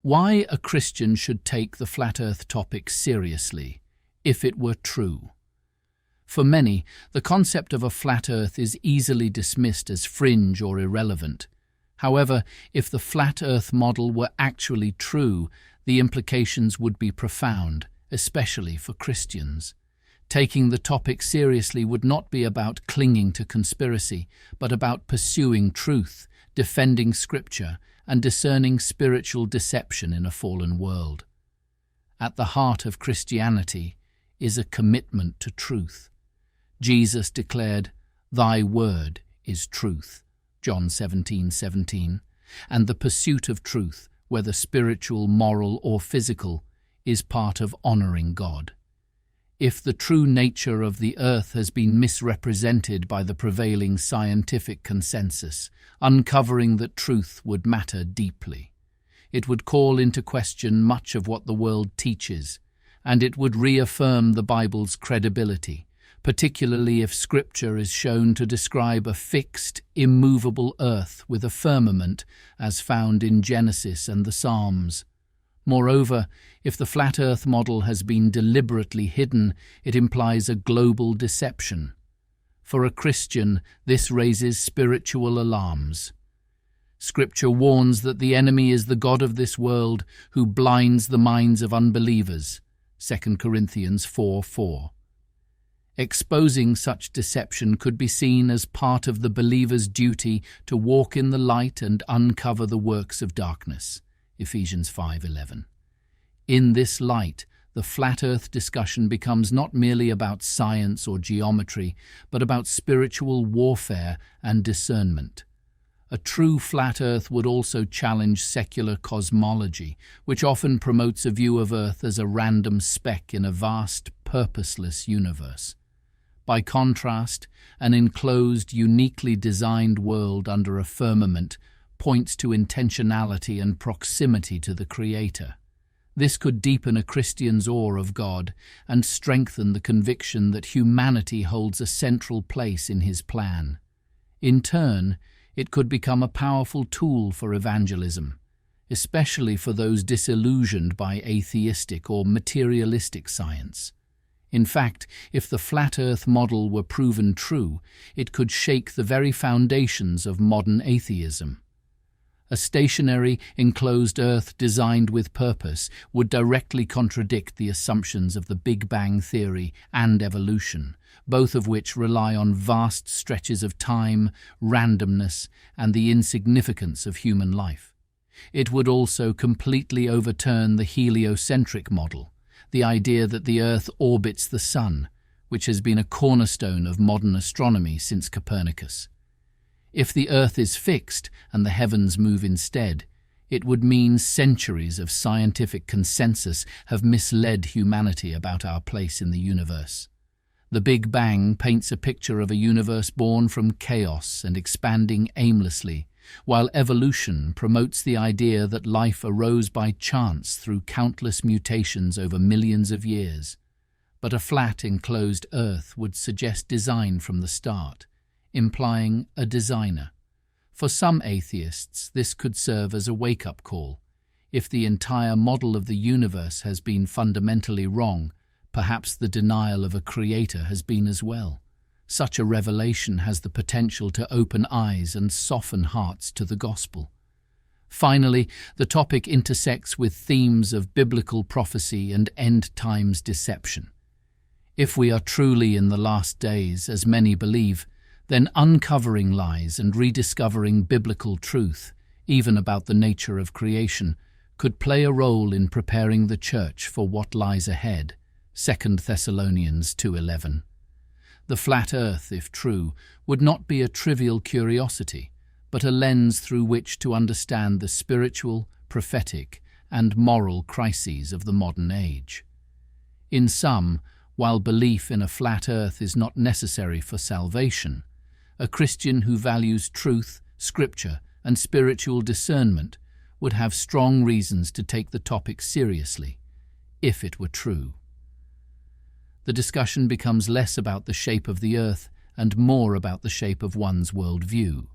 Why a Christian should take the flat earth topic seriously, if it were true. For many, the concept of a flat earth is easily dismissed as fringe or irrelevant. However, if the flat earth model were actually true, the implications would be profound, especially for Christians. Taking the topic seriously would not be about clinging to conspiracy, but about pursuing truth, defending Scripture, and discerning spiritual deception in a fallen world. At the heart of Christianity is a commitment to truth. Jesus declared, "Thy word is truth," John 17:17, and the pursuit of truth, whether spiritual, moral, or physical, is part of honoring God. If the true nature of the earth has been misrepresented by the prevailing scientific consensus, uncovering that truth would matter deeply. It would call into question much of what the world teaches, and it would reaffirm the Bible's credibility, particularly if Scripture is shown to describe a fixed, immovable earth with a firmament, as found in Genesis and the Psalms. Moreover, if the flat earth model has been deliberately hidden, it implies a global deception. For a Christian, this raises spiritual alarms. Scripture warns that the enemy is the god of this world who blinds the minds of unbelievers, 2 Corinthians 4:4. Exposing such deception could be seen as part of the believer's duty to walk in the light and uncover the works of darkness, Ephesians 5:11. In this light, the flat earth discussion becomes not merely about science or geometry, but about spiritual warfare and discernment. A true flat earth would also challenge secular cosmology, which often promotes a view of Earth as a random speck in a vast, purposeless universe. By contrast, an enclosed, uniquely designed world under a firmament points to intentionality and proximity to the Creator. This could deepen a Christian's awe of God and strengthen the conviction that humanity holds a central place in His plan. In turn, it could become a powerful tool for evangelism, especially for those disillusioned by atheistic or materialistic science. In fact, if the flat earth model were proven true, it could shake the very foundations of modern atheism. A stationary, enclosed Earth designed with purpose would directly contradict the assumptions of the Big Bang theory and evolution, both of which rely on vast stretches of time, randomness, and the insignificance of human life. It would also completely overturn the heliocentric model, the idea that the Earth orbits the Sun, which has been a cornerstone of modern astronomy since Copernicus. If the Earth is fixed and the heavens move instead, it would mean centuries of scientific consensus have misled humanity about our place in the universe. The Big Bang paints a picture of a universe born from chaos and expanding aimlessly, while evolution promotes the idea that life arose by chance through countless mutations over millions of years. But a flat, enclosed Earth would suggest design from the start, implying a designer. For some atheists, this could serve as a wake-up call. If the entire model of the universe has been fundamentally wrong, perhaps the denial of a creator has been as well. Such a revelation has the potential to open eyes and soften hearts to the gospel. Finally, the topic intersects with themes of biblical prophecy and end-times deception. If we are truly in the last days, as many believe, then uncovering lies and rediscovering biblical truth, even about the nature of creation, could play a role in preparing the church for what lies ahead. 2 Thessalonians 2:11. The flat earth, if true, would not be a trivial curiosity, but a lens through which to understand the spiritual, prophetic, and moral crises of the modern age. In sum, while belief in a flat earth is not necessary for salvation, a Christian who values truth, Scripture, and spiritual discernment would have strong reasons to take the topic seriously, if it were true. The discussion becomes less about the shape of the earth and more about the shape of one's worldview.